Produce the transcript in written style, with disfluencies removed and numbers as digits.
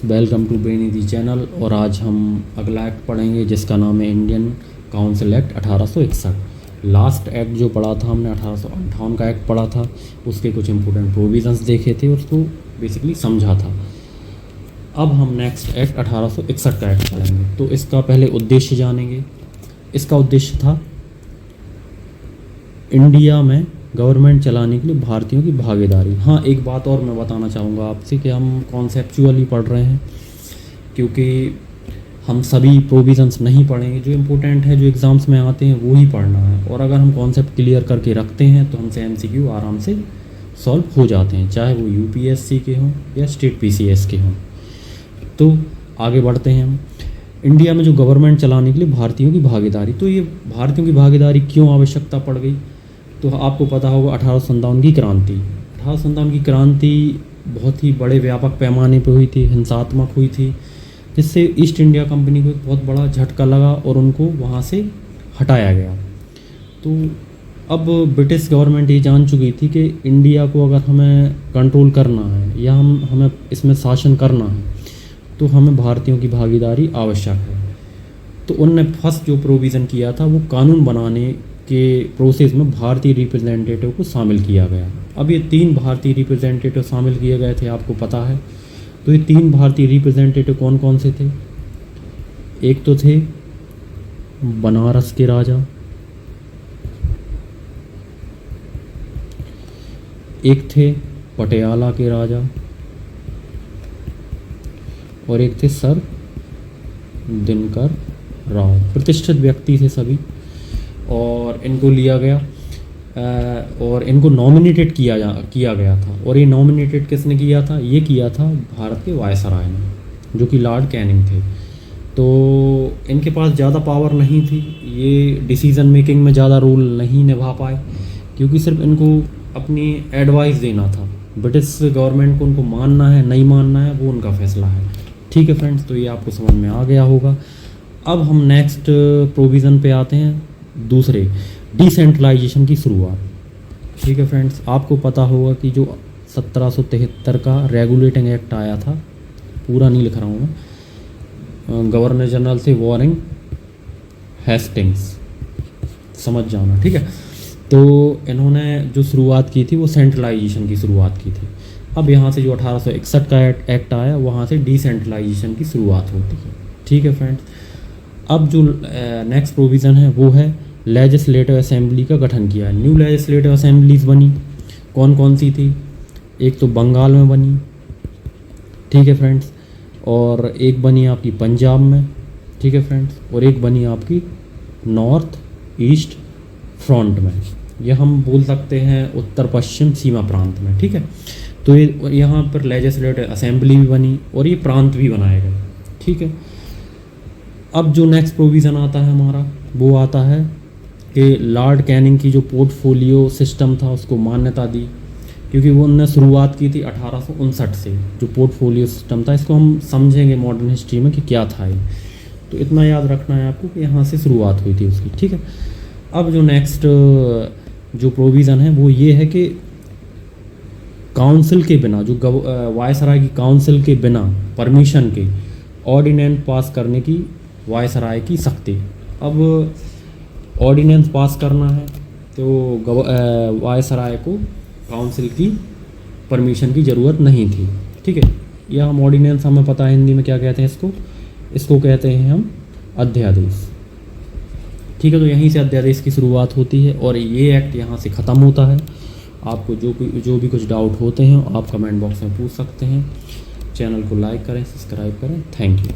Welcome to बेनिधि channel. और आज हम अगला एक्ट पढ़ेंगे जिसका नाम है Indian council act 1861। Last act जो पढ़ा था हमने 1858 का एक्ट पढ़ा था, उसके कुछ इंपॉर्टेंट प्रोविजंस देखे थे, उसको बेसिकली समझा था। अब हम नेक्स्ट एक्ट 1861 का एक्ट पढ़ेंगे। तो इसका पहले उद्देश्य जानेंगे। इसका उद्देश्य था इंडिया में गवर्नमेंट चलाने के लिए भारतीयों की भागीदारी। हाँ, एक बात और मैं बताना चाहूँगा आपसे कि हम कॉन्सेप्चुअली पढ़ रहे हैं, क्योंकि हम सभी प्रोविजंस नहीं पढ़ेंगे। जो इम्पोर्टेंट है, जो एग्ज़ाम्स में आते हैं, वो ही पढ़ना है। और अगर हम कॉन्सेप्ट क्लियर करके रखते हैं तो हमसे MCQ आराम से सॉल्व हो जाते हैं, चाहे वो UPSC के हों या स्टेट PCS के हों। तो आगे बढ़ते हैं हम। इंडिया में जो गवर्नमेंट चलाने के लिए भारतीयों की भागीदारी, तो ये भारतीयों की भागीदारी क्यों आवश्यकता पड़ गई? तो आपको पता होगा 1857 की क्रांति। 1857 की क्रांति बहुत ही बड़े व्यापक पैमाने पर हुई थी, हिंसात्मक हुई थी, जिससे ईस्ट इंडिया कंपनी को एक बहुत बड़ा झटका लगा और उनको वहाँ से हटाया गया। तो अब ब्रिटिश गवर्नमेंट ये जान चुकी थी कि इंडिया को अगर हमें कंट्रोल करना है या हमें इसमें शासन करना है तो हमें भारतीयों की भागीदारी आवश्यक है। तो उनने फर्स्ट जो प्रोविज़न किया था वो कानून बनाने के प्रोसेस में भारतीय रिप्रेजेंटेटिव को शामिल किया गया। अब ये 3 भारतीय रिप्रेजेंटेटिव शामिल किए गए थे, आपको पता है। तो ये 3 भारतीय रिप्रेजेंटेटिव कौन कौन से थे? एक तो थे बनारस के राजा, एक थे पटियाला के राजा और एक थे सर दिनकर राव। प्रतिष्ठित व्यक्ति थे सभी, और इनको लिया गया और इनको नॉमिनेटेड किया गया था। और ये नॉमिनेटेड किसने किया था? ये किया था भारत के वायसराय ने, जो कि लॉर्ड कैनिंग थे। तो इनके पास ज़्यादा पावर नहीं थी, ये डिसीज़न मेकिंग में ज़्यादा रोल नहीं निभा पाए, क्योंकि सिर्फ इनको अपनी एडवाइस देना था। ब्रिटिश गवर्नमेंट को उनको मानना है नहीं मानना है वो उनका फैसला है। ठीक है फ्रेंड्स, तो ये आपको समझ में आ गया होगा। अब हम नेक्स्ट प्रोविज़न पे आते हैं, दूसरे डिसेंट्रलाइजेशन की शुरुआत। ठीक है फ्रेंड्स, आपको पता होगा कि जो 1773 का रेगुलेटिंग एक्ट आया था, पूरा नहीं लिख रहा हूँ मैं, गवर्नर जनरल थे वॉरेन हेस्टिंग्स, समझ जाना। ठीक है, तो इन्होंने जो शुरुआत की थी वो सेंट्रलाइजेशन की शुरुआत की थी। अब यहाँ से जो 1861 का एक्ट आया, वहाँ से डिसेंट्रलाइजेशन की शुरुआत होती है। ठीक है फ्रेंड्स, अब जो नेक्स्ट प्रोविज़न है वो है लेजिस्लेटिव असेंबली का गठन किया है। न्यू लेजिस्लेटिव असेंबलीज बनी, कौन कौन सी थी? एक तो बंगाल में बनी, ठीक है फ्रेंड्स, और एक बनी आपकी पंजाब में, ठीक है फ्रेंड्स, और एक बनी आपकी नॉर्थ ईस्ट फ्रंट में, या हम बोल सकते हैं उत्तर पश्चिम सीमा प्रांत में। ठीक है, तो ये यहाँ पर लेजिस्लेटिव असेंबली भी बनी और ये प्रांत भी बनाए गए। ठीक है, अब जो नेक्स्ट प्रोविज़न आता है हमारा, वो आता है कि लॉर्ड कैनिंग की जो पोर्टफोलियो सिस्टम था उसको मान्यता दी, क्योंकि वो उन्होंने शुरुआत की थी 1859 से। जो पोर्टफोलियो सिस्टम था, इसको हम समझेंगे मॉडर्न हिस्ट्री में कि क्या था ये। तो इतना याद रखना है आपको कि यहाँ से शुरुआत हुई थी उसकी। ठीक है, अब जो नेक्स्ट जो प्रोविज़न है वो ये है कि काउंसिल के बिना, जो वायसराय की काउंसिल के बिना परमिशन के ऑर्डिनेंस पास करने की वायसराय की शक्ति। अब ऑर्डिनेंस पास करना है तो वायसराय को काउंसिल की परमिशन की ज़रूरत नहीं थी। ठीक है, यह हम ऑर्डिनेंस, हमें पता है हिंदी में क्या कहते हैं इसको कहते हैं हम अध्यादेश। ठीक है, तो यहीं से अध्यादेश की शुरुआत होती है और ये एक्ट यहाँ से ख़त्म होता है। आपको जो भी कुछ डाउट होते हैं आप कमेंट बॉक्स में पूछ सकते हैं। चैनल को लाइक करें, सब्सक्राइब करें। Thank you.